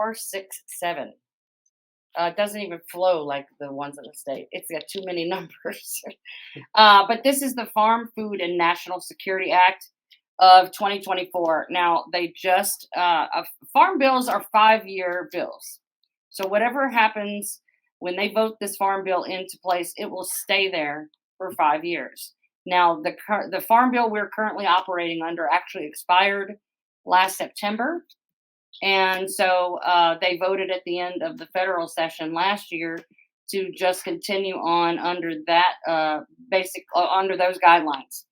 4, 6, 7. It doesn't even flow like the ones in the state. It's got too many numbers. But this is the Farm Food and National Security Act of 2024. Now, they just, farm bills are 5-year bills. So whatever happens when they vote this farm bill into place, it will stay there for 5 years. Now, the farm bill we're currently operating under actually expired last September. And so they voted at the end of the federal session last year to just continue on under that under those guidelines.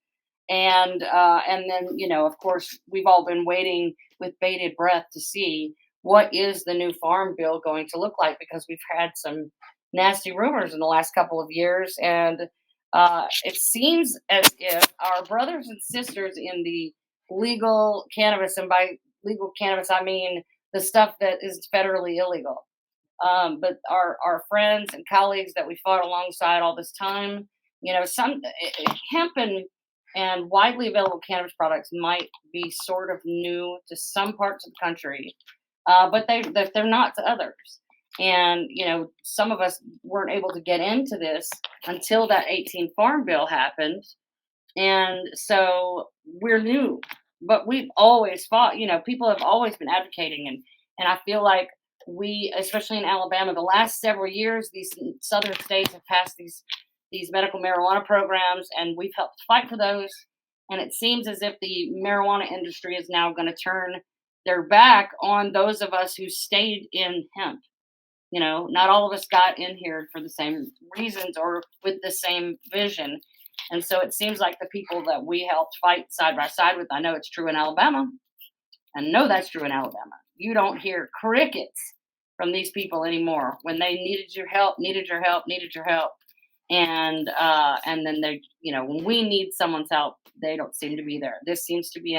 And then, of course, we've all been waiting with bated breath to see what is the new farm bill going to look like, because we've had some nasty rumors in the last couple of years. And it seems as if our brothers and sisters in the legal cannabis, and by legal cannabis, I mean the stuff that is federally illegal. But our friends and colleagues that we fought alongside all this time, some hemp and widely available cannabis products might be sort of new to some parts of the country, but they're not to others. And some of us weren't able to get into this until that 18 Farm Bill happened, and so we're new. But we've always fought. People have always been advocating, and I feel like we, especially in Alabama, the last several years, these southern states have passed these medical marijuana programs, and we've helped fight for those. And it seems as if the marijuana industry is now going to turn their back on those of us who stayed in hemp. Not all of us got in here for the same reasons or with the same vision. And so it seems like the people that we helped fight side by side with, I know it's true in Alabama. I know that's true in Alabama. You don't hear crickets from these people anymore when they needed your help. And then they, when we need someone's help, they don't seem to be there. This seems to be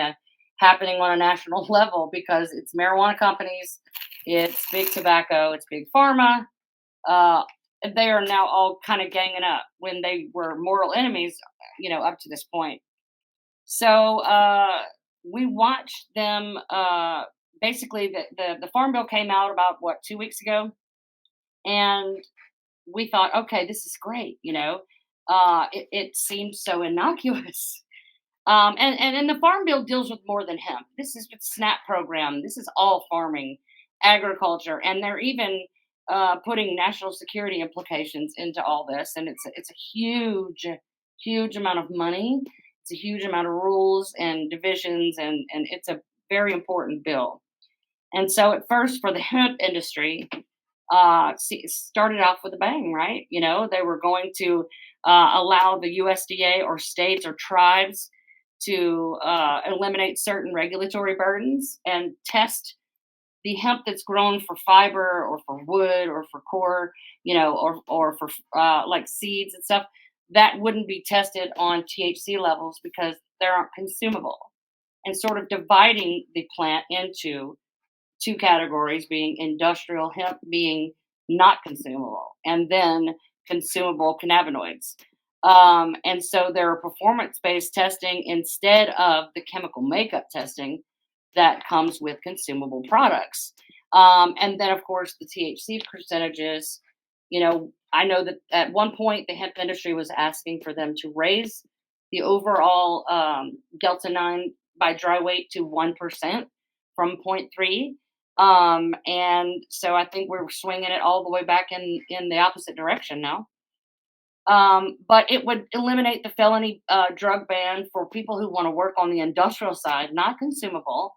happening on a national level because it's marijuana companies, it's big tobacco, it's big pharma. They are now all kind of ganging up when they were mortal enemies, up to this point. So we watched them. Basically, the Farm Bill came out about 2 weeks ago, and we thought, okay, this is great. It seemed so innocuous. And the Farm Bill deals with more than hemp. This is the SNAP program. This is all farming, agriculture, and they're even putting national security implications into all this. And it's a huge amount of money. It's a huge amount of rules and divisions, and it's a very important bill. And so at first, for the hemp industry, it started off with a bang, right? They were going to allow the USDA or states or tribes to eliminate certain regulatory burdens and test the hemp that's grown for fiber or for wood or for core, or for like seeds and stuff, that wouldn't be tested on THC levels because they aren't consumable, and sort of dividing the plant into two categories, being industrial hemp being not consumable, and then consumable cannabinoids. And so there are performance-based testing instead of the chemical makeup testing that comes with consumable products. And then, of course, the THC percentages. I know that at one point the hemp industry was asking for them to raise the overall Delta 9 by dry weight to 1% from 0.3. And so I think we're swinging it all the way back in the opposite direction now. But it would eliminate the felony drug ban for people who want to work on the industrial side, not consumable.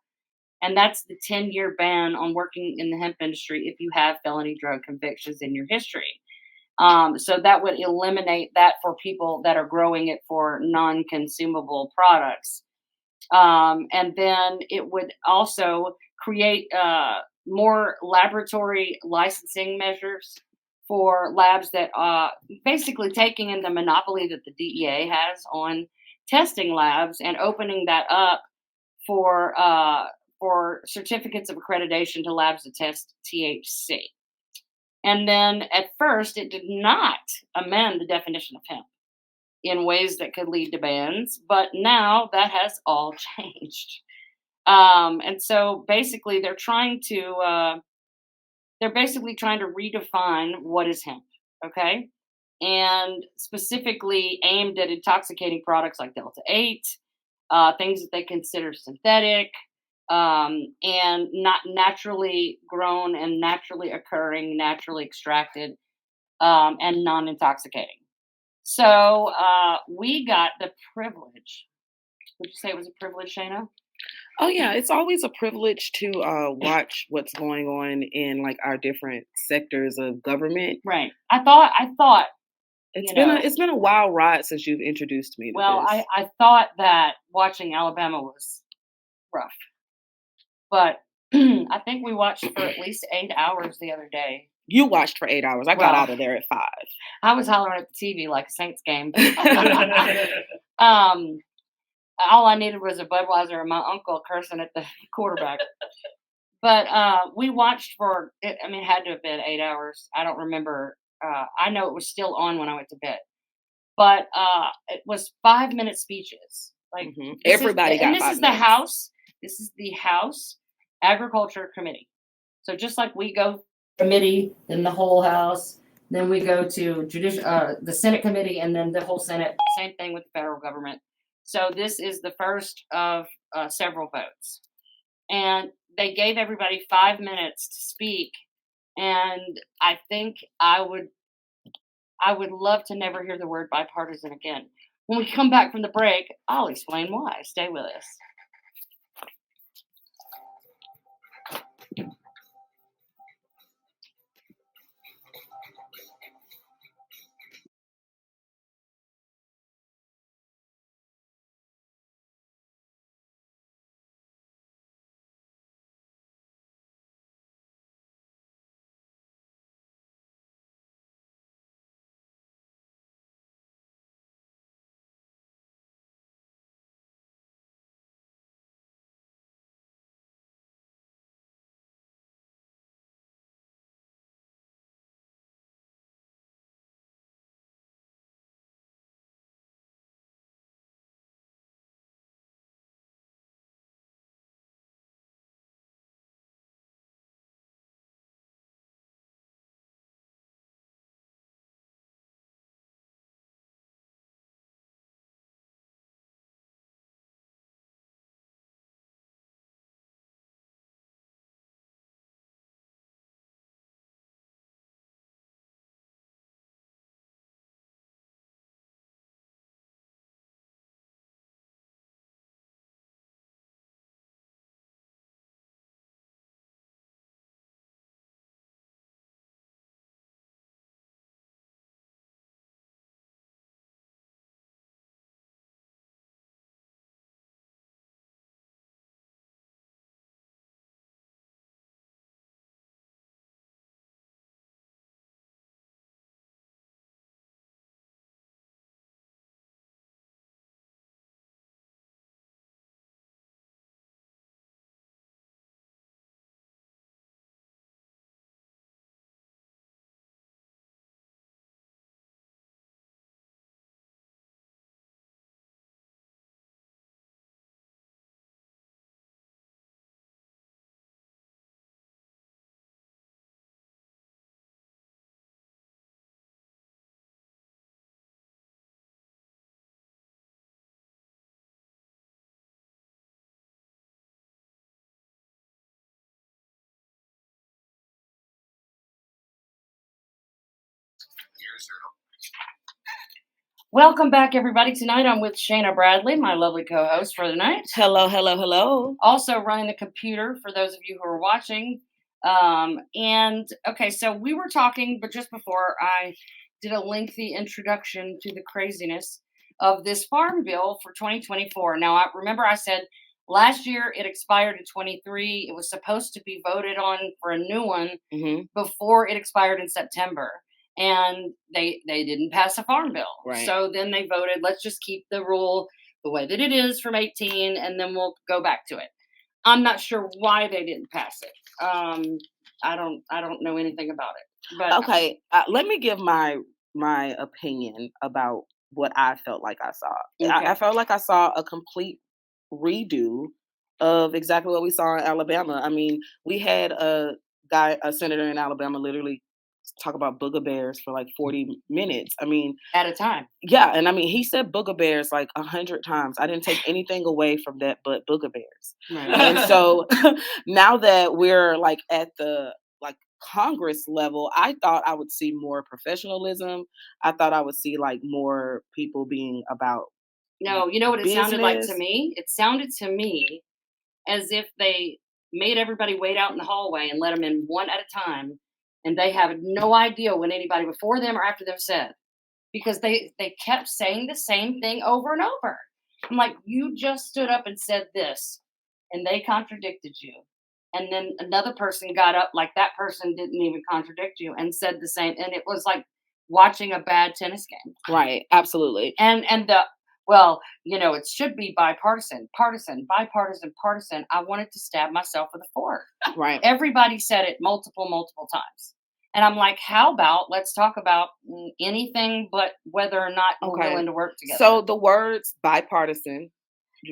And that's the 10-year ban on working in the hemp industry if you have felony drug convictions in your history. So that would eliminate that for people that are growing it for non-consumable products. And then it would also create more laboratory licensing measures for labs that basically taking in the monopoly that the DEA has on testing labs and opening that up for certificates of accreditation to labs to test THC. And then at first, it did not amend the definition of hemp in ways that could lead to bans, but now that has all changed. And so basically, they're trying to they're basically trying to redefine what is hemp, okay? And specifically aimed at intoxicating products like Delta 8, things that they consider synthetic, and not naturally grown and naturally occurring, naturally extracted, and non intoxicating. So we got the privilege. Would you say it was a privilege, Shayna? Oh yeah, it's always a privilege to watch what's going on in like our different sectors of government. Right. I thought, It's you been a know, it's been a wild ride since you've introduced me to well, this. I thought that watching Alabama was rough, but I think we watched for at least 8 hours the other day. You watched for 8 hours. I got Well, out of there at 5. I was hollering at the TV like a Saints game. um, all I needed was a Budweiser and my uncle cursing at the quarterback. But we watched for, I mean, it had to have been 8 hours. I don't remember. I know it was still on when I went to bed. But it was 5 minute speeches. Like Everybody got this 5 is the minutes. House. This is the House Agriculture Committee. So just like we go committee, then the whole House, then we go to the Senate committee, and then the whole Senate. Same thing with the federal government. So this is the first of several votes, and they gave everybody 5 minutes to speak. And I think I would love to never hear the word bipartisan again. When we come back from the break, I'll explain why. Stay with us. Welcome back, everybody. Tonight I'm with Shayna Bradley, my lovely co-host for the night. Hello, hello, hello. Also running the computer for those of you who are watching. And okay, so we were talking, but just before I did a lengthy introduction to the craziness of this farm bill for 2024. Now, I remember I said last year it expired in 23. It was supposed to be voted on for a new one before it expired in September. And they didn't pass a farm bill. Right. So then they voted, let's just keep the rule the way that it is from 18, and then we'll go back to it. I'm not sure why they didn't pass it. I don't know anything about it. But Okay, let me give my opinion about what I felt like I saw. Okay. I felt like I saw a complete redo of exactly what we saw in Alabama. I mean, we had a a senator in Alabama, literally talk about booger bears for like 40 minutes. I mean, At a time. yeah, and I mean, he said booger bears like 100 times. I didn't take anything away from that but booger bears. Right. And so now that we're like at the like Congress level, I thought I would see more professionalism. I thought I would see like more people being about No, you know what it sounded like to business. me? It sounded to me as if they made everybody wait out in the hallway and let them in one at a time, and they have no idea what anybody before them or after them said, because they kept saying the same thing over and over. I'm like, you just stood up and said this, and they contradicted you. And then another person got up like that person didn't even contradict you and said the same. And it was like watching a bad tennis game. Right, absolutely. And the well, it should be bipartisan, partisan, bipartisan, partisan. I wanted to stab myself with a fork. Right. Everybody said it multiple times. And I'm like, how about let's talk about anything but whether or not we're Okay. willing to work together. So the words bipartisan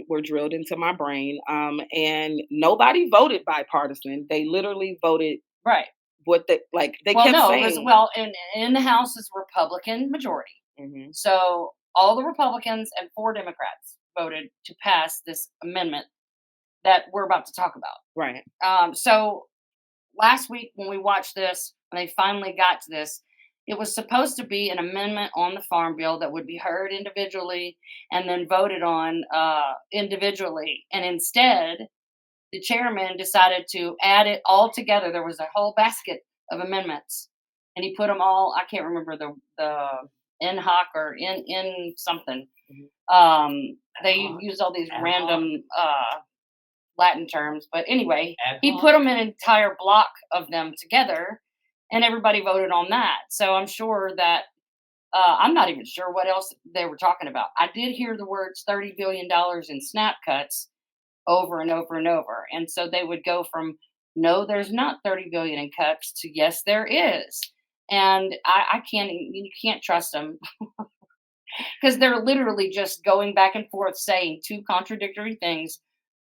were drilled into my brain, and nobody voted bipartisan. They literally voted right. what they Well, kept no, saying. it was in the House is Republican majority. Mhm. So all the Republicans and 4 Democrats voted to pass this amendment that we're about to talk about. Right. So last week when we watched this, when they finally got to this, it was supposed to be an amendment on the farm bill that would be heard individually and then voted on individually. And instead, the chairman decided to add it all together. There was a whole basket of amendments, and he put them all. I can't remember the in hoc or in something. They used all these random Latin terms, but anyway, he put them in an entire block of them together, and everybody voted on that. So I'm sure that I'm not even sure what else they were talking about. I did hear the words $30 billion in SNAP cuts over and over and over, and so they would go from no, there's not 30 billion in cuts to yes, there is, and I can't. You can't trust them. Because they're literally just going back and forth saying 2 contradictory things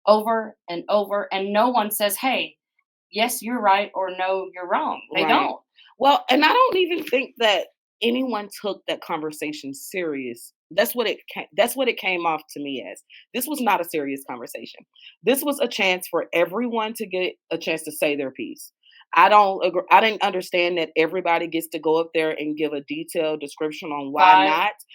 over and over, and no one says, hey, yes, you're right, or no, you're wrong. They Right. don't. Well, and I don't even think that anyone took that conversation serious. That's what it came off to me as. This was not a serious conversation. This was a chance for everyone to get a chance to say their piece. I don't agree. I didn't understand that everybody gets to go up there and give a detailed description on why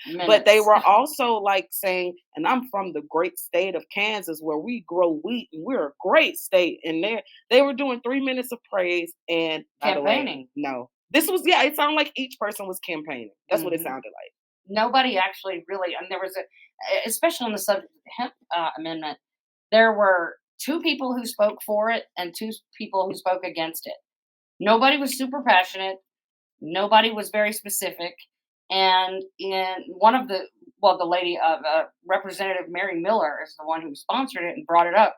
5 not. But they minutes. were also like saying, and I'm from the great state of Kansas where we grow wheat and we're a great state. And they were doing 3 minutes of praise and by the way, Campaigning. no. This was it sounded like each person was campaigning. That's what it Mhm. sounded like. Nobody actually really, and there was especially on the subject of the hemp amendment, there were 2 people who spoke for it and 2 people who spoke against it. Nobody was super passionate. Nobody was very specific. And in one of the lady Representative Mary Miller is the one who sponsored it and brought it up.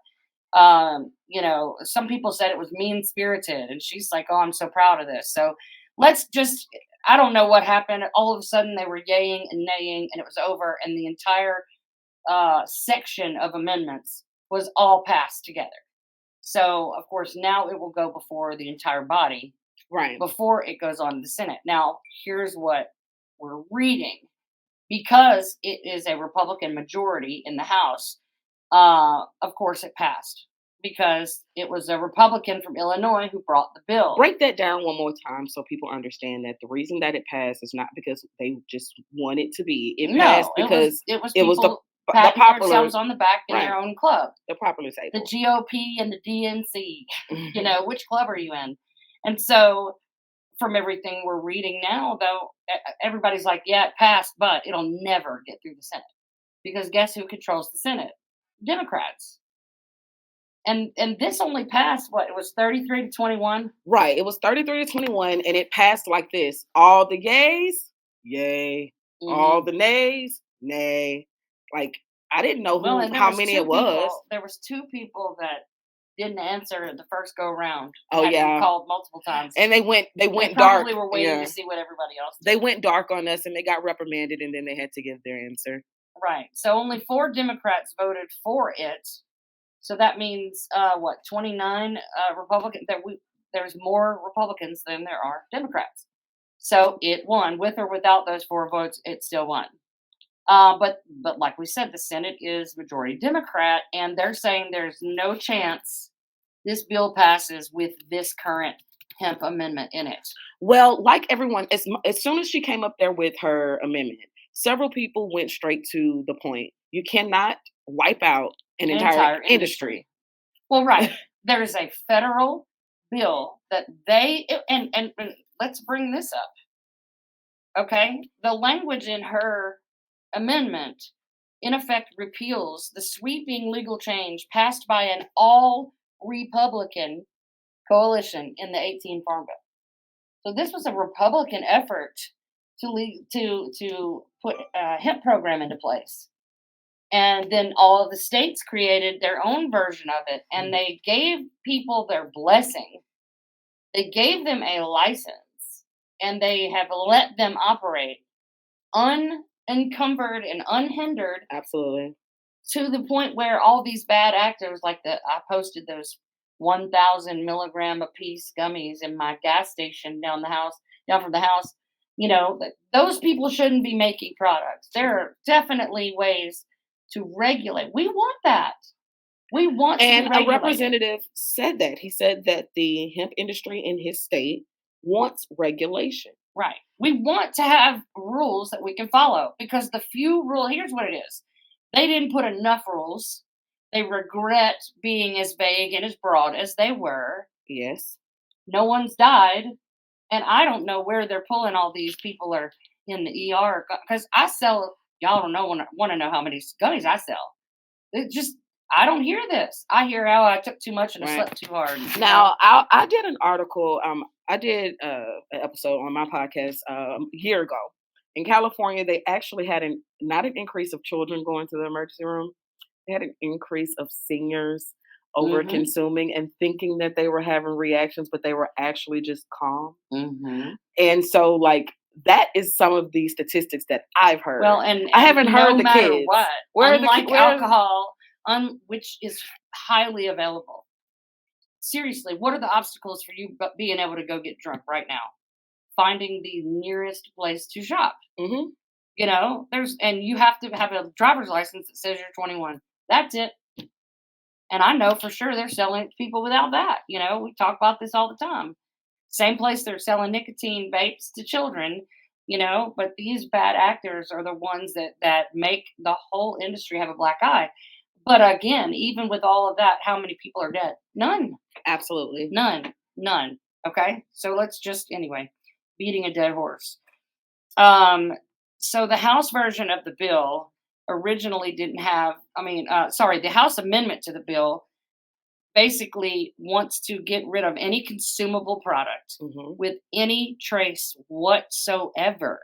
Some people said it was mean spirited, and she's like, "Oh, I'm so proud of this." So let's just. I don't know what happened. All of a sudden, they were yaying and naying, and it was over, and the entire section of amendments was all passed together. So, of course, now it will go before the entire body Right. before it goes on to the Senate. Now, here's what we're reading. Because it is a Republican majority in the House, of course it passed. Because it was a Republican from Illinois who brought the bill. Break that down one more time so people understand that the reason that it passed is not because they just want it to be. It passed because it was it was the patting popular themselves on the back in right. their own club. The popular table. The GOP and the DNC. Which club are you in? And so, from everything we're reading now, though, everybody's like, yeah, it passed, but it'll never get through the Senate. Because guess who controls the Senate? Democrats. And this only passed, what, it was 33 to 21? Right. It was 33 to 21, and it passed like this. All the yays, yay. Mm-hmm. All the nays, nay. Like, I didn't know how many it was. There was 2 people that didn't answer the first go round. Oh, yeah. Called multiple times. And they went dark. Probably were waiting to see what everybody else did. They went dark on us, and they got reprimanded, and then they had to give their answer. Right. So only 4 Democrats voted for it. So that means 29 Republicans. there's more Republicans than there are Democrats. So it won. With or without those 4 votes, it still won. But like we said, the Senate is majority Democrat, and they're saying there's no chance this bill passes with this current hemp amendment in it. Well, like everyone, as soon as she came up there with her amendment, several people went straight to the point. You cannot wipe out an entire industry. Well, right. There is a federal bill that and let's bring this up. Okay? The language in her amendment in effect repeals the sweeping legal change passed by an all Republican coalition in the 18 Farm Bill. So this was a Republican effort to put a hemp program into place. And then all of the states created their own version of it, and they gave people their blessing. They gave them a license, and they have let them operate unencumbered and unhindered. Absolutely. To the point where all these bad actors, like I posted those 1,000 milligram a piece gummies in my gas station down from the house. You know, those people shouldn't be making products. There are definitely ways to regulate. We want that. We want and a representative said that. He said that the hemp industry in his state wants regulation. Right. We want to have rules that we can follow, because the few rules, here's what it is. They didn't put enough rules. They regret being as vague and as broad as they were. Yes. No one's died. And I don't know where they're pulling all these people are in the ER. Because I sell, y'all don't know, want to know how many gummies I sell. It just, I don't hear this. I hear how I took too much and I slept too hard. Now, I did an article. I did an episode on my podcast a year ago. In California, they actually had not an increase of children going to the emergency room. They had an increase of seniors over consuming and thinking that they were having reactions, but they were actually just calm. And so, like, that is some of the statistics that I've heard. Well, and I haven't heard the matter kids. What, unlike alcohol, which is highly available. Seriously, what are the obstacles for you being able to go get drunk right now? Finding the nearest place to shop. You know, and you have to have a driver's license that says you're 21. That's it. And I know for sure they're selling it to people without that. You know, we talk about this all the time. Same place they're selling nicotine vapes to children, you know, but these bad actors are the ones that make the whole industry have a black eye. But again, even with all of that, how many people are dead? None. Absolutely. None. Okay. So let's just, anyway, beating a dead horse. So the House version of the bill originally didn't have, the House amendment to the bill basically wants to get rid of any consumable product with any trace whatsoever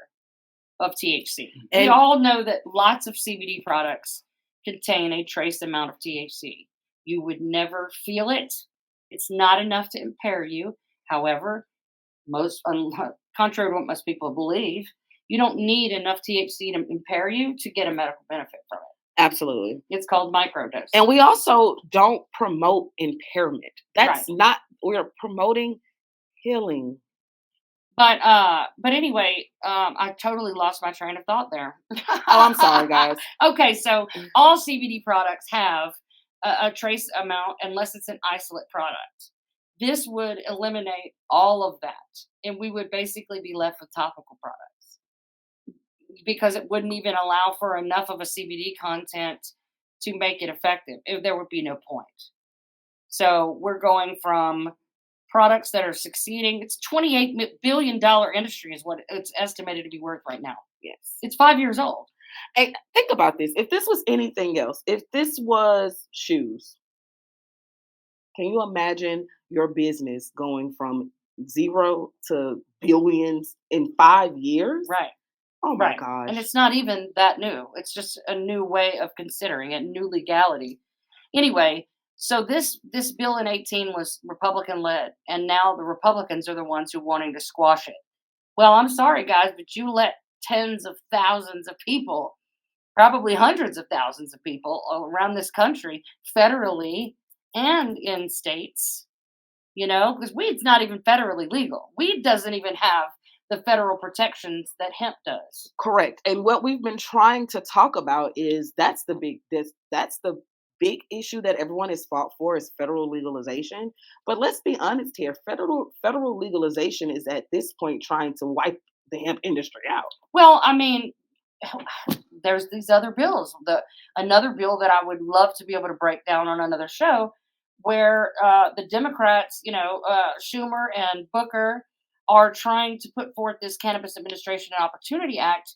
of THC. And we all know that lots of CBD products contain a trace amount of THC. You would never feel it. It's not enough to impair you. However, contrary to what most people believe, you don't need enough THC to impair you to get a medical benefit from it. Absolutely. It's called microdosing. And we also don't promote impairment. That's not, we're promoting healing. But anyway, I totally lost my train of thought there. Oh, I'm sorry, guys. Okay, so all CBD products have a trace amount unless it's an isolate product. This would eliminate all of that, and we would basically be left with topical products, because it wouldn't even allow for enough of a CBD content to make it effective. There would be no point. So we're going from products that are succeeding. It's $28 billion industry is what it's estimated to be worth right now. Yes. It's 5 years old. Hey, think about this. If this was anything else, if this was shoes, can you imagine your business going from 0 to billions in 5 years? Right. Oh my gosh. And it's not even that new. It's just a new way of considering it, new legality. Anyway, so this bill in 18 was Republican led, and now the Republicans are the ones who are wanting to squash it. Well, I'm sorry, guys, but you let tens of thousands of people, probably hundreds of thousands of people around this country, federally and in states, because weed's not even federally legal. Weed doesn't even have the federal protections that hemp does. Correct. And what we've been trying to talk about is that's the big issue that everyone has fought for is federal legalization. But let's be honest here, federal legalization is at this point trying to wipe the hemp industry out. Well, I mean, there's these other bills. Another bill that I would love to be able to break down on another show, where the Democrats, Schumer and Booker, are trying to put forth this Cannabis Administration and Opportunity Act,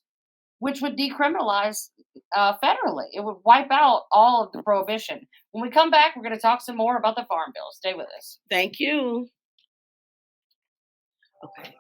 which would decriminalize federally. It would wipe out all of the prohibition. When we come back, we're going to talk some more about the farm bill. Stay with us. Thank you. Okay.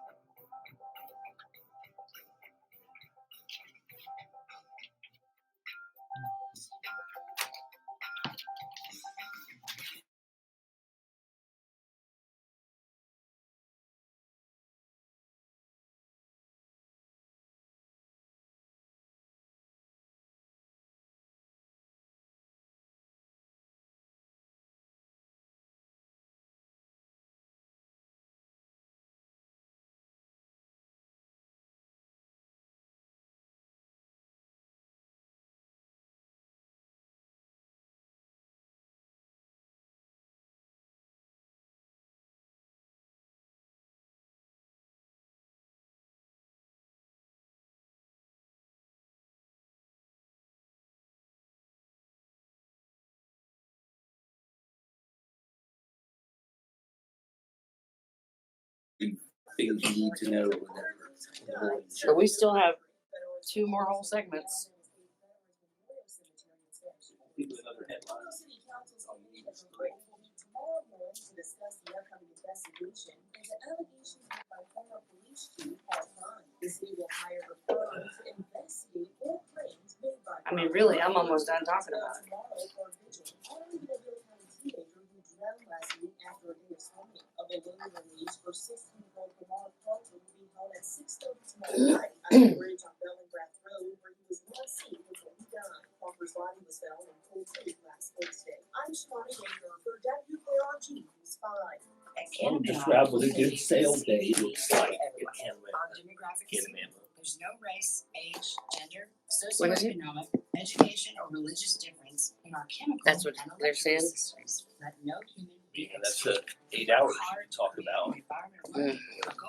Things you need to know. But we still have 2 more whole segments. I mean, really, I'm almost done talking about it. Describe what a good sales day looks like at Cannabama. There's no race, age, gender, What is it? socioeconomic, education, or religious difference in our chemical That's what and they're saying? electrical systems. Let no human be Yeah, that's the 8 hours you can talk about.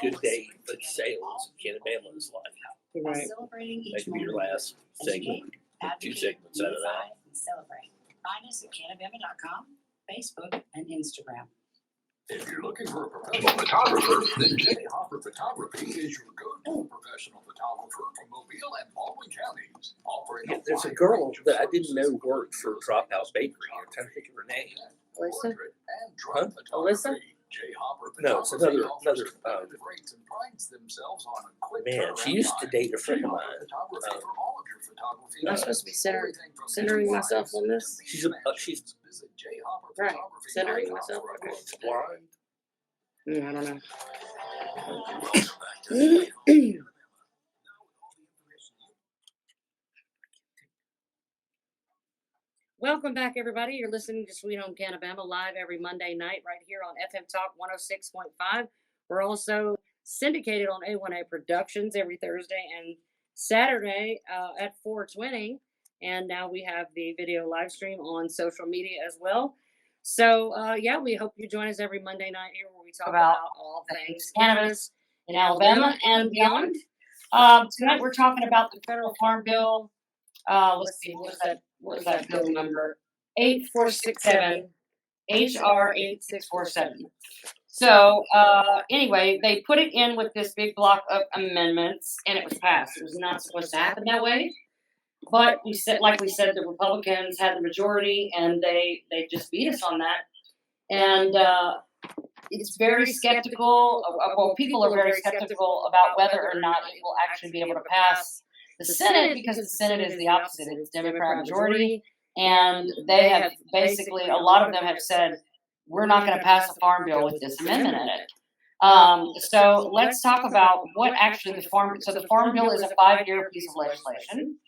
Good day, but sales at Cannabama is like. Right. Celebrating That each could be your moment. last segment. Two segments out of that. And celebrate. Find us at Cannabama.com, Facebook, and Instagram. If you're looking for a professional photographer, then J. Hopper Photography is your go-to professional photographer for Mobile and Baldwin counties. Offering There's a girl that I didn't know worked for Dropout Bakery. I'm trying to think of her name. Alyssa? Huh? Alyssa? J. Hopper No, it's Photography another, offers rates and prides themselves on a quick Man, she turnaround used to time. date a friend of J. mine. Hopper Photography for all of your photography Am I needs. supposed to be Everything from centering visual myself lights on this? to She's Visit J. Hopper Right. Photography Centering for myself, a okay. quote. blind. I don't know. Welcome back, everybody. You're listening to Sweet Home Cannabama live every Monday night right here on FmTalk 106.5. We're also syndicated on A1A Productions every Thursday and Saturday at 4:20. And now we have the video live stream on social media as well. So, we hope you join us every Monday night here where we talk about all things cannabis in Alabama and beyond. Tonight we're talking about the federal farm bill. Let's see, what was that bill number? 8467, HR 8647. So, anyway, they put it in with this big block of amendments, and it was passed. It was not supposed to happen that way. But like we said, the Republicans had the majority, and they just beat us on that. And it's very skeptical. People are very skeptical about whether or not it will actually be able to pass the Senate, because the Senate is the opposite. It's Democrat majority, and they have basically, a lot of them have said, we're not going to pass a farm bill with this amendment in it. So let's talk about what actually the farm bill is a 5-year piece of legislation.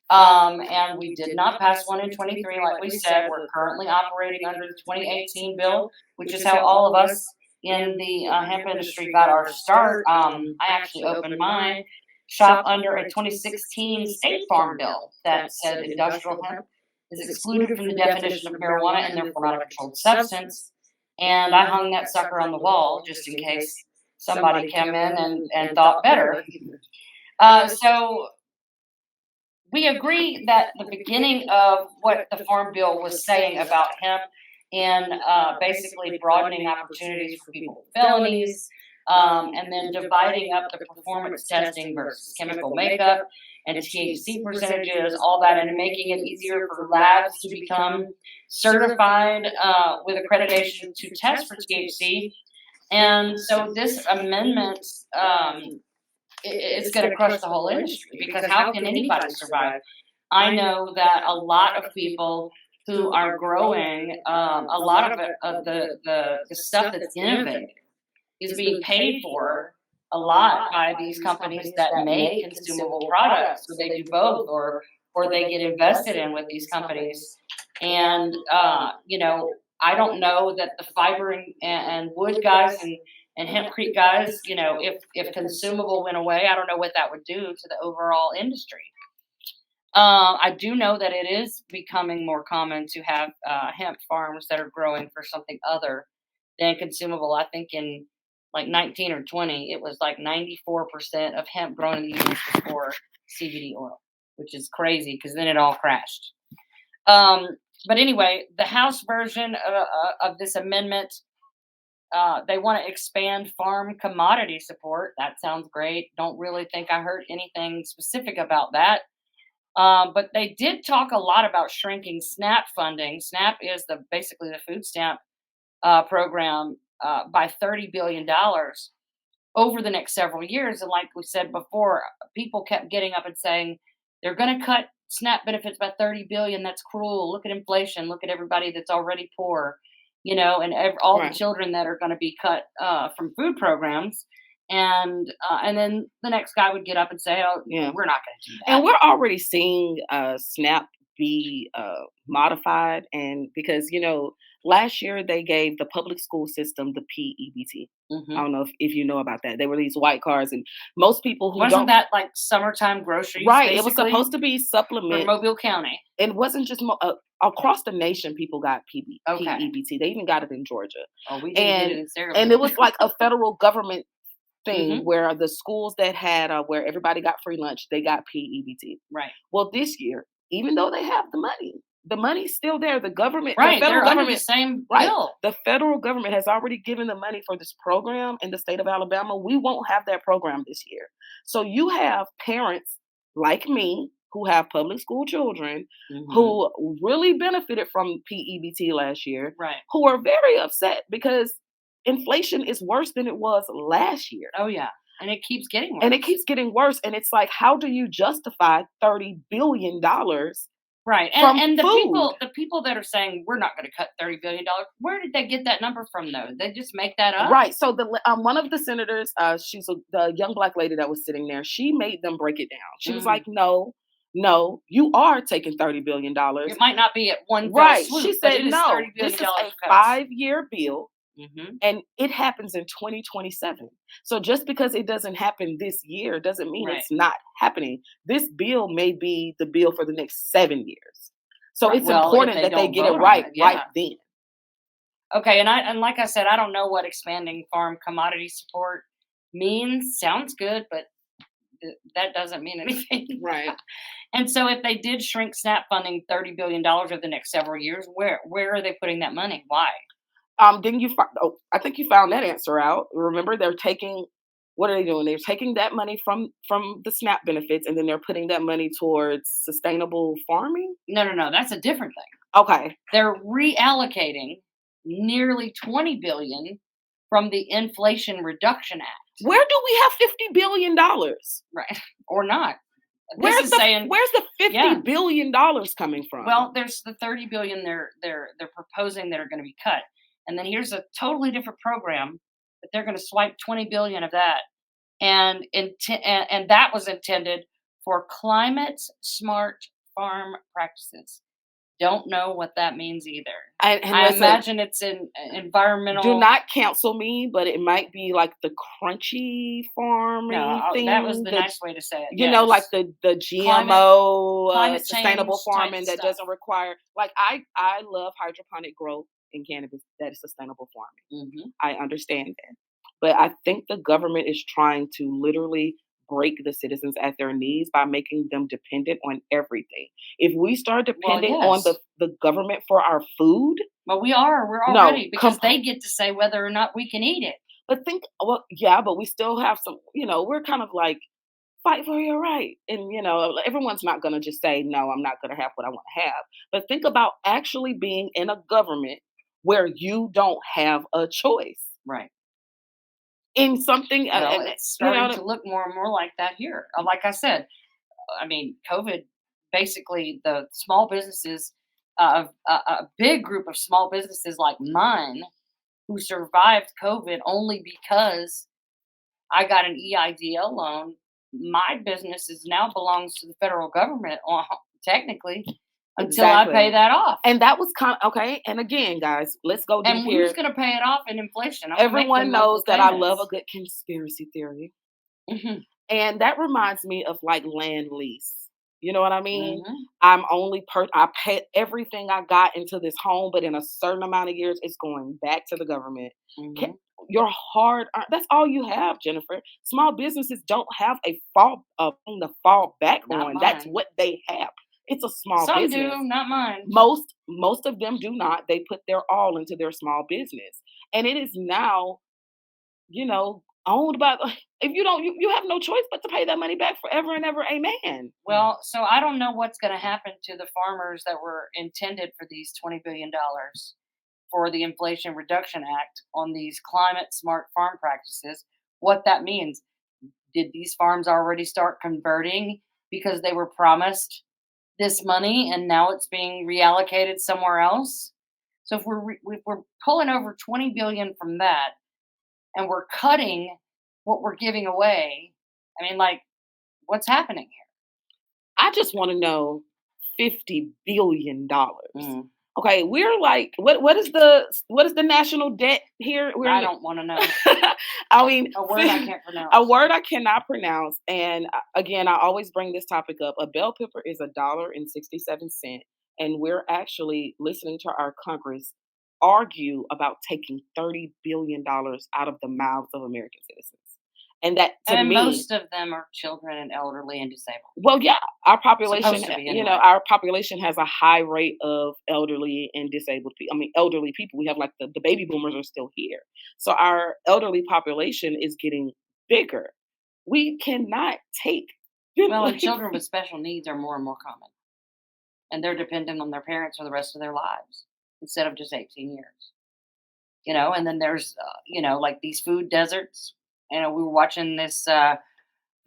And we did not pass one in 23, like we said. We're currently operating under the 2018 bill, which is how all of us in the hemp industry got our start. I actually opened my shop under a 2016 state farm bill that said industrial hemp is excluded from the definition of marijuana and therefore not a controlled substance. And I hung that sucker on the wall just in case somebody came in and thought better. So we agree that the beginning of what the Farm Bill was saying about hemp and basically broadening opportunities for people with felonies, and then dividing up the performance testing versus chemical makeup and THC percentages, all that, and making it easier for labs to become certified with accreditation to test for THC. And so this amendment it's going to crush the whole industry, because how can anybody survive? I know that a lot of people who are growing a lot of the stuff that's innovative is being paid for a lot by these companies that make consumable products. So they do both, or they get invested in with these companies. And I don't know that the fiber and wood guys and hempcrete guys, if consumable went away, I don't know what that would do to the overall industry. I do know that it is becoming more common to have hemp farms that are growing for something other than consumable. I think in like 19 or 20, it was like 94% of hemp grown in the U.S. was for CBD oil, which is crazy because then it all crashed. But anyway, the House version of this amendment, they want to expand farm commodity support. That sounds great. Don't really think I heard anything specific about that. But they did talk a lot about shrinking SNAP funding. SNAP is basically the food stamp program by $30 billion over the next several years. And like we said before, people kept getting up and saying they're going to cut SNAP benefits by $30 billion. That's cruel. Look at inflation. Look at everybody that's already poor, and all the children that are going to be cut from food programs. And then the next guy would get up and say, "Oh, yeah, we're not going to do that." And we're already seeing SNAP be modified, and because last year they gave the public school system the PEBT. Mm-hmm. I don't know if you know about that. They were these white cards, and most people who wasn't that like summertime groceries, right? It was supposed to be supplement for Mobile County. It wasn't just across the nation. People got PEBT. They even got it in Georgia. Oh, we didn't get it in Sarah. And it was like a federal government thing where the schools that had where everybody got free lunch, they got PEBT. Right. Well, this year, even though they have the money's still there. The government, right? The federal government, the same right? Bill. The federal government has already given the money for this program in the state of Alabama. We won't have that program this year. So you have parents like me who have public school children who really benefited from PEBT last year, right? Who are very upset because inflation is worse than it was last year. Oh yeah. And it keeps getting worse. And it's like, how do you justify $30 billion? Right. And the people that are saying we're not going to cut $30 billion, where did they get that number from though? They just make that up? Right. So one of the senators, the young black lady that was sitting there, she made them break it down. She was like, no, you are taking $30 billion. It might not be at one right. swoop, she said, no, this is a 5-year bill. And it happens in 2027. So just because it doesn't happen this year doesn't mean it's not happening. This bill may be the bill for the next 7 years. So it's important that they get it right then. Okay, and like I said, I don't know what expanding farm commodity support means. Sounds good, but that doesn't mean anything. Right. And so if they did shrink SNAP funding $30 billion over the next several years, where are they putting that money? Why? I think you found that answer out. Remember, what are they doing? They're taking that money from the SNAP benefits, and then they're putting that money towards sustainable farming? No, that's a different thing. Okay. They're reallocating nearly $20 billion from the Inflation Reduction Act. Where do we have $50 billion? Right. Or not. Where's the $50 billion coming from? Well, there's the $30 billion they're proposing that are going to be cut. And then here's a totally different program that they're going to swipe $20 billion of that, and that was intended for climate smart farm practices. don't know what that means either. And I listen, imagine it's in environmental. do not cancel me, but it might be like the crunchy farming No, thing. that was the nice way to say it. You know, like yes. the GMO climate sustainable change type farming that stuff. doesn't require. Like I love hydroponic growth in cannabis that is sustainable farming. Mhm. I understand that, but I think the government is trying to literally break the citizens at their knees by making them dependent on everything. If we start depending on yes. the government for our food, But we're No, already because they get to say whether or not we can eat it. but yeah, but we still have some, we're kind of like, fight for your right. And, everyone's not going to just say, no, I'm not going to have what I want to have. But think about actually being in a government where you don't have a choice Right. in something. Well, it's starting to look more and more like that here. Like I said, I mean, COVID, basically the small businesses, a big group of small businesses like mine who survived COVID only because I got an EIDL loan. My business now belongs to the federal government, technically, until Exactly. I pay that off. And that was kind of okay. And again, guys, let's go deep And here. who's going to pay it off in inflation? I'm gonna make Everyone them knows monthly that I payments. love a good conspiracy theory. Mhm. And that reminds me of like land lease. You know what I mean? Mhm. I'm only I pay everything I got into this home, but in a certain amount of years, it's going back to the government. Mhm. Your that's all you have, Jennifer. Small businesses don't have a thing to fall back Not on. That's mine. what they have. It's a small Some business. do, not mine. Most of them do not. They put their all into their small business, and it is now, owned by. If you don't, you have no choice but to pay that money back forever and ever. Amen. Well, so I don't know what's going to happen to the farmers that were intended for these $20 billion for the Inflation Reduction Act on these climate smart farm practices. What that means. Did these farms already start converting because they were promised this money and now it's being reallocated somewhere else? So if we're pulling over 20 billion from that and we're cutting what we're giving away, I mean, like, what's happening I just want to know $50 billion. here? Okay, we're like, what is the national debt here? I don't want to know. I mean, A word I can't pronounce. a word I cannot pronounce. And again, I always bring this topic up. A bell pepper is $1.67, and we're actually listening to our Congress argue about taking $30 billion out of the mouths of American citizens. And that to And me, most of them are children and elderly and disabled. well, yeah, our population, Supposed to be, anyway. our population has a high rate of elderly and disabled people. I mean, elderly people. We have like the baby boomers are still here. So our elderly population is getting bigger. We cannot take. Well, and children with special needs are more and more common. And they're dependent on their parents for the rest of their lives instead of just 18 years. And then there's, like these food deserts. We were watching this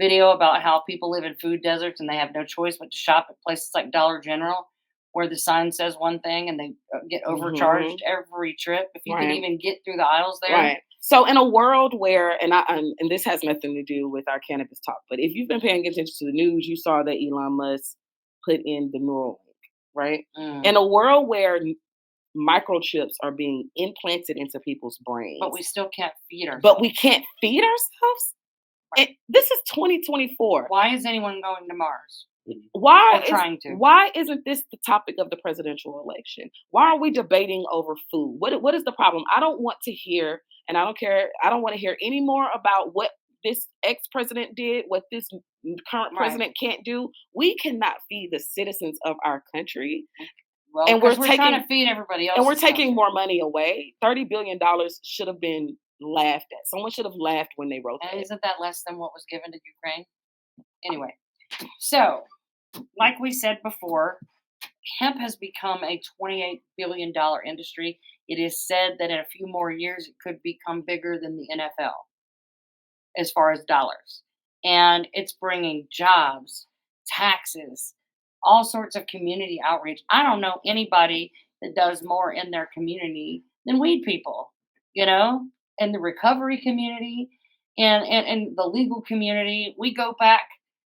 video about how people live in food deserts and they have no choice but to shop at places like Dollar General, where the sign says one thing and they get overcharged every trip if you can Right. even get through the aisles there. Right. So in a world where, and this has nothing to do with our cannabis talk, but if you've been paying attention to the news, you saw that Elon Musk put in the Neuralink, right? In a world where microchips are being implanted into people's brains, But we still can't feed ourselves. but we can't feed ourselves. And this is 2024. Why is anyone going to Mars? Why Or trying to? Why isn't this the topic of the presidential election? Why are we debating over food? What is the problem? I don't want to hear, and I don't care. I don't want to hear any more about what this ex-president did, what this current president can't do. We cannot feed the citizens of our country. Well, and we're trying to feed everybody else. And we're taking more money away. $30 billion should have been laughed at. Someone should have laughed when they wrote that. And isn't that less than what was given to Ukraine? Anyway, so like we said before, hemp has become a $28 billion industry. It is said that in a few more years, it could become bigger than the NFL as far as dollars. And it's bringing jobs, taxes, all sorts of community outreach. I don't know anybody that does more in their community than weed people, and the recovery community and the legal community. We go back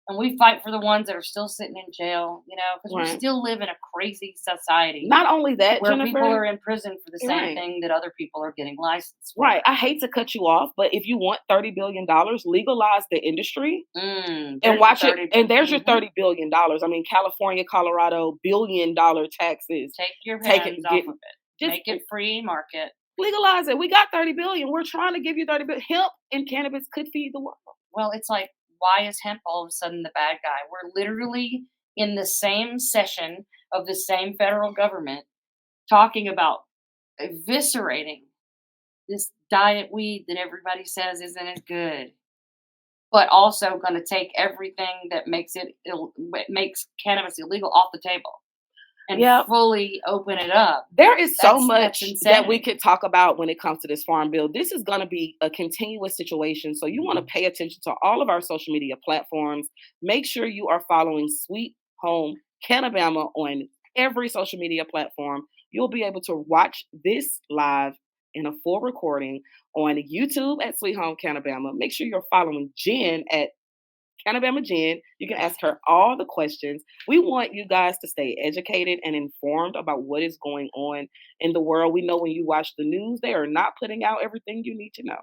And we fight for the ones that are still sitting in jail, because we Right. still live in a crazy society Not only that, where Jennifer. people are in prison for the same Right. thing that other people are getting licensed for. Right. I hate to cut you off, but if you want $30 billion, legalize the industry and watch it. And there's your $30 billion. I mean, California, Colorado, $1 billion taxes. Take your Take hands it, off get- of it. Just Make it free market. legalize it. We got 30 billion. We're trying to give you 30 billion. Hemp and cannabis could feed the world. Well, it's like, why is hemp all of a sudden the bad guy? We're literally in the same session of the same federal government talking about eviscerating this diet weed that everybody says isn't as good, but also going to take everything that makes cannabis illegal off the table and Yep. fully open it up. There is so That's much that insanity. we could talk about when it comes to this farm bill. This is going to be a continuous situation. So you want to pay attention to all of our social media platforms. Make sure you are following Sweet Home Cannabama on every social media platform. You'll be able to watch this live in a full recording on YouTube at Sweet Home Cannabama. Make sure you're following Jen at Cannabamajenn. You can ask her all the questions. We want you guys to stay educated and informed about what is going on in the world. We know when you watch the news, they are not putting out everything you need to know.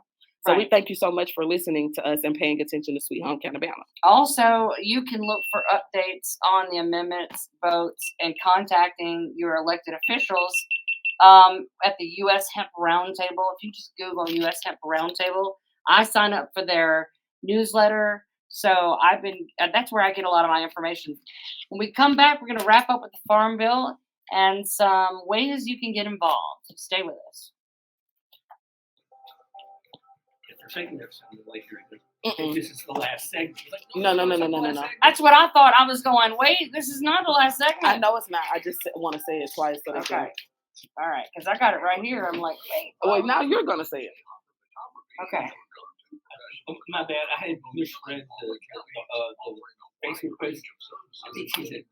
So we Right. thank you so much for listening to us and paying attention to Sweet Home Cannabama. Also, you can look for updates on the amendments, votes, and contacting your elected officials at the U.S. Hemp Roundtable. If you just Google U.S. Hemp Roundtable, I sign up for their newsletter. So that's where I get a lot of my information. When we come back, we're going to wrap up with the Farm Bill and some ways you can get involved. Stay with us. If they're saying there's something like Mm-mm. if this is the last segment. Like, No. it's not the last segment. That's what I thought. I was going, wait, this is not the last segment. I know it's not. I just want to say it twice. So they Okay. can. All right. Because I got it right here. I'm like, wait. Oh, wait, now you're going to say it. Okay. Oh, my bad. I had misread the Facebook post. I think she said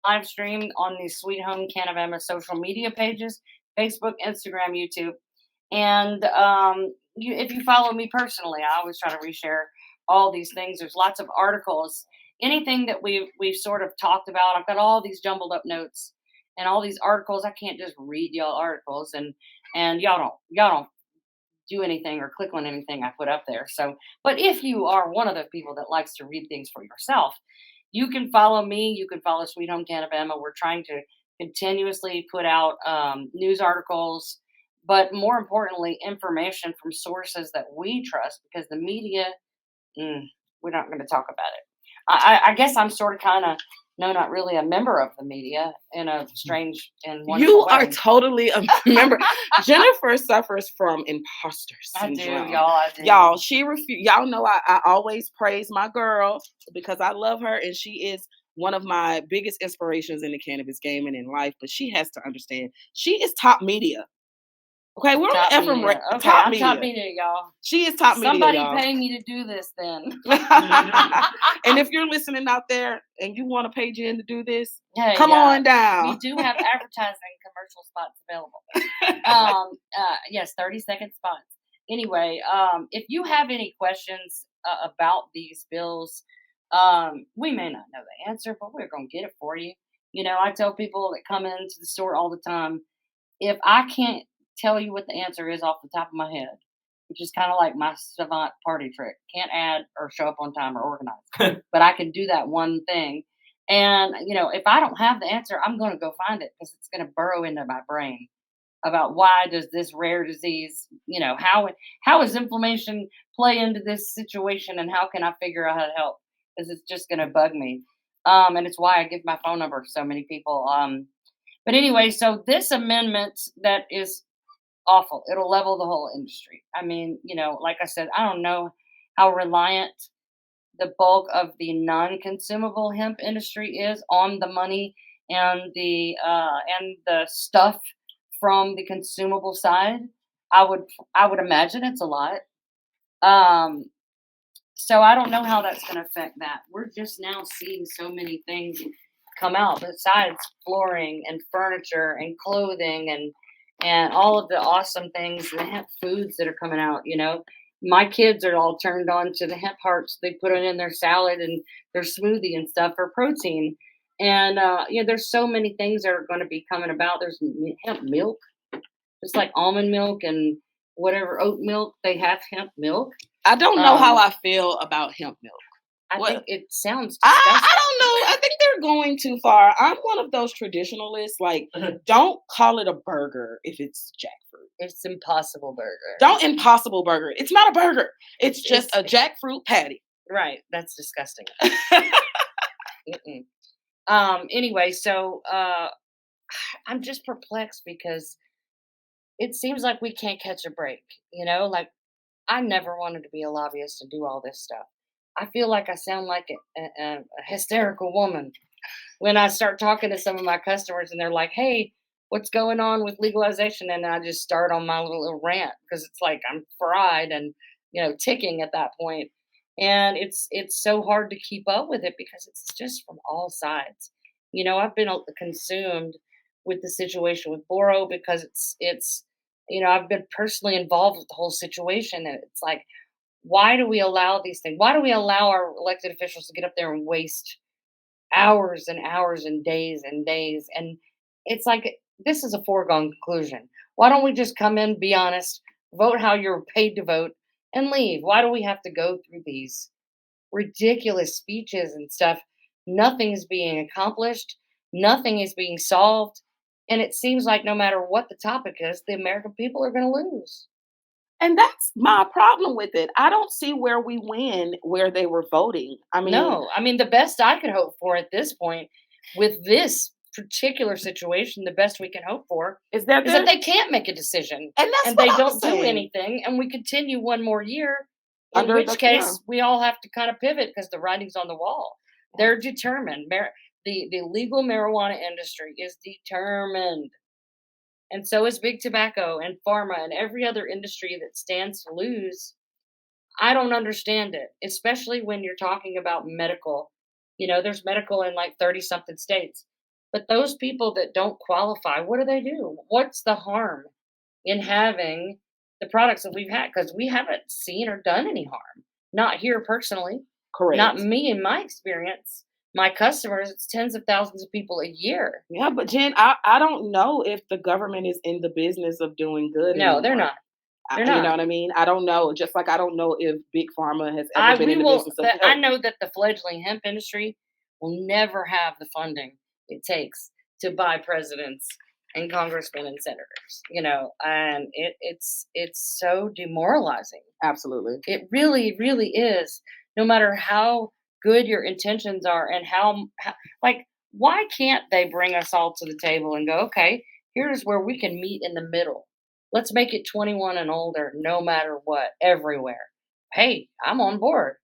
Live stream on the Sweet Home Cannabama social media pages, Facebook, Instagram, YouTube. And if you follow me personally, I always try to reshare all these things. There's lots of articles. Anything that we've sort of talked about, I've got all these jumbled up notes and all these articles. I can't just read y'all articles, and y'all don't do anything or click on anything I put up there. So, but if you are one of the people that likes to read things for yourself, you can follow me. You can follow Sweet Home Cannabama. We're trying to continuously put out news articles, but more importantly, information from sources that we trust because the media, we're not going to talk about it. I guess I'm sort of kind of, no, not really a member of the media in a strange and wonderful You way. are totally a member. Jennifer suffers from imposter I syndrome. do, y'all. I do. Y'all, y'all know I always praise my girl because I love her and she is one of my biggest inspirations in the cannabis game and in life. But she has to understand she is top media. Okay, we're Top on FM media. Okay, top I'm media. top media, y'all. She is top Somebody media, y'all. pay me to do this then. And if you're listening out there and you want to pay Jen to do this, Hey, come yeah, on down. We do have advertising commercial spots available. Yes, 30-second spots. Anyway, if you have any questions about these bills, we may not know the answer, but we're going to get it for you. You know, I tell people that come into the store all the time, if I can't tell you what the answer is off the top of my head, which is kind of like my savant party trick. Can't add or show up on time or organize, but I can do that one thing. And, you know, if I don't have the answer, I'm going to go find it because it's going to burrow into my brain about why does this rare disease, you know, how is inflammation play into this situation and how can I figure out how to help? Because it's just going to bug me. And it's why I give my phone number to so many people. But anyway, so this amendment that is awful. It'll level the whole industry. I mean, you know, like I said, I don't know how reliant the bulk of the non-consumable hemp industry is on the money and the stuff from the consumable side. I would imagine it's a lot. So I don't know how that's going to affect that. We're just now seeing so many things come out besides flooring and furniture and clothing and all of the awesome things, the hemp foods that are coming out, you know. My kids are all turned on to the hemp hearts. They put it in their salad and their smoothie and stuff for protein. And, you know, there's so many things that are going to be coming about. There's hemp milk, just like almond milk and whatever oat milk. They have hemp milk. I don't know how I feel about hemp milk. I think it sounds disgusting. I don't know. I think they're going too far. I'm one of those traditionalists. Like, don't call it a burger if it's jackfruit. It's Impossible Burger. Don't Impossible Burger. It's not a burger. It's just a jackfruit patty. Right. That's disgusting. Anyway, so I'm just perplexed because it seems like we can't catch a break. You know, like I never wanted to be a lobbyist and do all this stuff. I feel like I sound like a hysterical woman when I start talking to some of my customers and they're like, hey, what's going on with legalization? And I just start on my little rant because it's like I'm fried and, you know, ticking at that point. And it's so hard to keep up with it because it's just from all sides. You know, I've been consumed with the situation with Boro because it's you know, I've been personally involved with the whole situation. And it's like, why do we allow these things? Why do we allow our elected officials to get up there and waste hours and hours and days and days? And it's like, this is a foregone conclusion. Why don't we just come in, be honest, vote how you're paid to vote, and leave? Why do we have to go through these ridiculous speeches and stuff? Nothing is being accomplished. Nothing is being solved. And it seems like no matter what the topic is, the American people are going to lose. And that's my problem with it. I don't see where we win where they were voting. I mean, no, I mean, the best I could hope for at this point with this particular situation, the best we can hope for is that they can't make a decision. And that's and what they I'm don't saying. do anything. And we continue one more year, in Under which the- case yeah. we all have to kind of pivot because the writing's on the wall. They're determined. The legal marijuana industry is determined. And so is big tobacco and pharma and every other industry that stands to lose. I don't understand it, especially when you're talking about medical. You know, there's medical in like 30 something states. But those people that don't qualify, what do they do? What's the harm in having the products that we've had? Because we haven't seen or done any harm. Not here personally. Correct. Not me in my experience. My customers, it's tens of thousands of people a year. Yeah, but Jen, I don't know if the government is in the business of doing good. No, anymore. they're not. They're not. You know what I mean? I don't know. Just like I don't know if Big Pharma has ever been in the business of I know that the fledgling hemp industry will never have the funding it takes to buy presidents and congressmen and senators, and it's so demoralizing. Absolutely. It really, really is. No matter how good your intentions are and how like, why can't they bring us all to the table and go, okay, here's where we can meet in the middle. Let's make it 21 and older, no matter what, everywhere. Hey, I'm on board.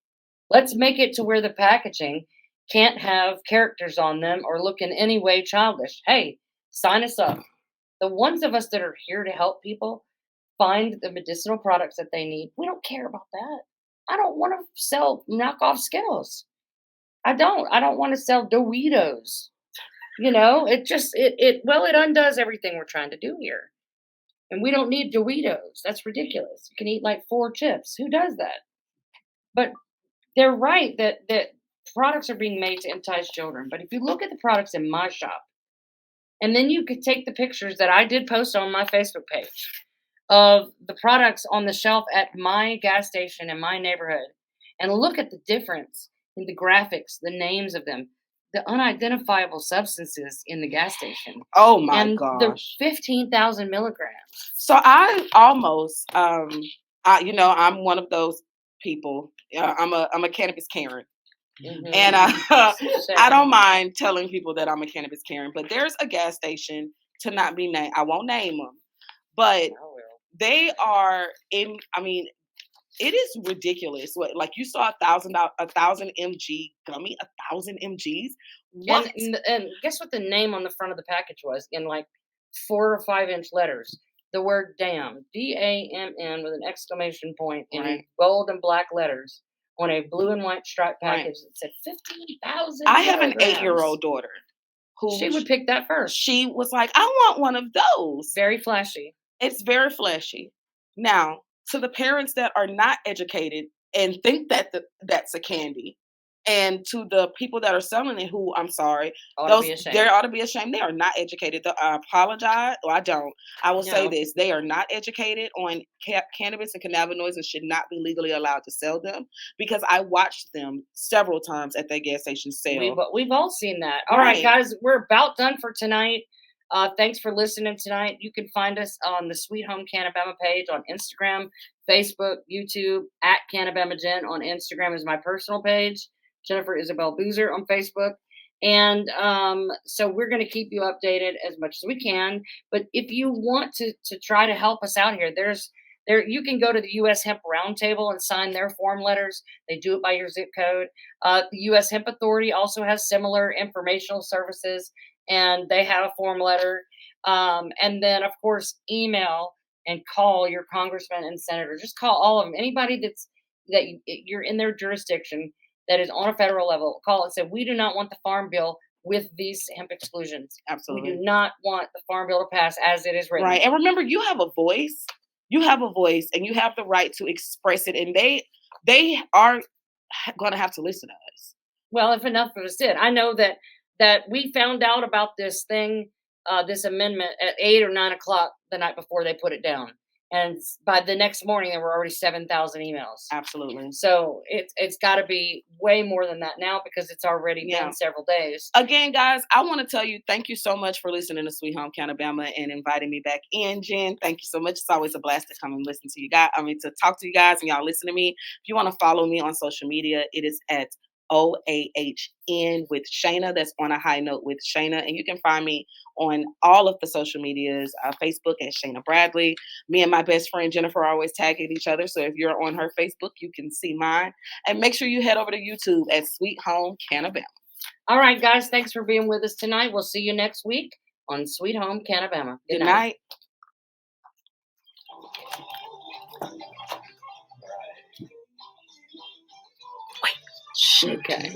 Let's make it to where the packaging can't have characters on them or look in any way childish. Hey, sign us up. The ones of us that are here to help people find the medicinal products that they need, we don't care about that. I don't want to sell knockoff Skittles. I don't want to sell Doritos. It undoes everything we're trying to do here. And we don't need Doritos. That's ridiculous. You can eat like 4 chips. Who does that? But they're right that products are being made to entice children. But if you look at the products in my shop, and then you could take the pictures that I did post on my Facebook page of the products on the shelf at my gas station in my neighborhood, and look at the difference in the graphics, the names of them, the unidentifiable substances in the gas station. Oh my and gosh. The 15,000 milligrams. So I almost, I'm one of those people. I'm a cannabis Karen. Mhm. And Same. I don't mind telling people that I'm a cannabis Karen, but there's a gas station, to not be named. I won't name them, but I will. they are in. I mean, it is ridiculous. What, like, you saw 1,000 mg gummy, 1,000 mgs. What? And guess what the name on the front of the package was in like 4 or 5 inch letters? The word damn, DAMN with an exclamation point in Right. gold and black letters on a blue and white striped Right. package that said 15,000. I have an 8-year-old daughter who She would pick that first. She was like, I want one of those. Very flashy. It's very flashy. Now, to the parents that are not educated and think that that's a candy, and to the people that are selling it, who, I'm sorry, Ought to be ashamed. they ought to be ashamed. They are not educated. I apologize. Well, I don't. I will say No. this: they are not educated on cannabis and cannabinoids, and should not be legally allowed to sell them, because I watched them several times at that gas station sale. We've all seen that. All right, guys, we're about done for tonight. Thanks for listening tonight. You can find us on the Sweet Home Cannabama page on Instagram, Facebook, YouTube, at Cannabamajenn on Instagram is my personal page. Jennifer Isabel Boozer on Facebook. And so we're going to keep you updated as much as we can. But if you want to try to help us out here, you can go to the U.S. Hemp Roundtable and sign their form letters. They do it by your zip code. The U.S. Hemp Authority also has similar informational services, and they have a form letter. And then, of course, email and call your congressman and senator. Just call all of them. Anybody that you're in their jurisdiction that is on a federal level, call and say, we do not want the farm bill with these hemp exclusions. Absolutely. We do not want the farm bill to pass as it is written. Right. And remember, you have a voice. You have a voice, and you have the right to express it. And they are going to have to listen to us. Well, if enough of us did. I know that we found out about this thing, this amendment at 8 or 9 o'clock the night before they put it down. And by the next morning, there were already 7,000 emails. Absolutely. So it's got to be way more than that now, because it's already been several days. Again, guys, I want to tell you, thank you so much for listening to Sweet Home Cannabama and inviting me back in, Jen. Thank you so much. It's always a blast to come and listen to you guys. To talk to you guys and y'all listen to me. If you want to follow me on social media, it is at OAHN with Chyana. That's On a High Note with Chyana. And you can find me on all of the social medias, Facebook at Chyana Bradley. Me and my best friend Jennifer are always tagging each other. So if you're on her Facebook, you can see mine. And make sure you head over to YouTube at Sweet Home Cannabama. All right, guys. Thanks for being with us tonight. We'll see you next week on Sweet Home Cannabama. Good night. Okay.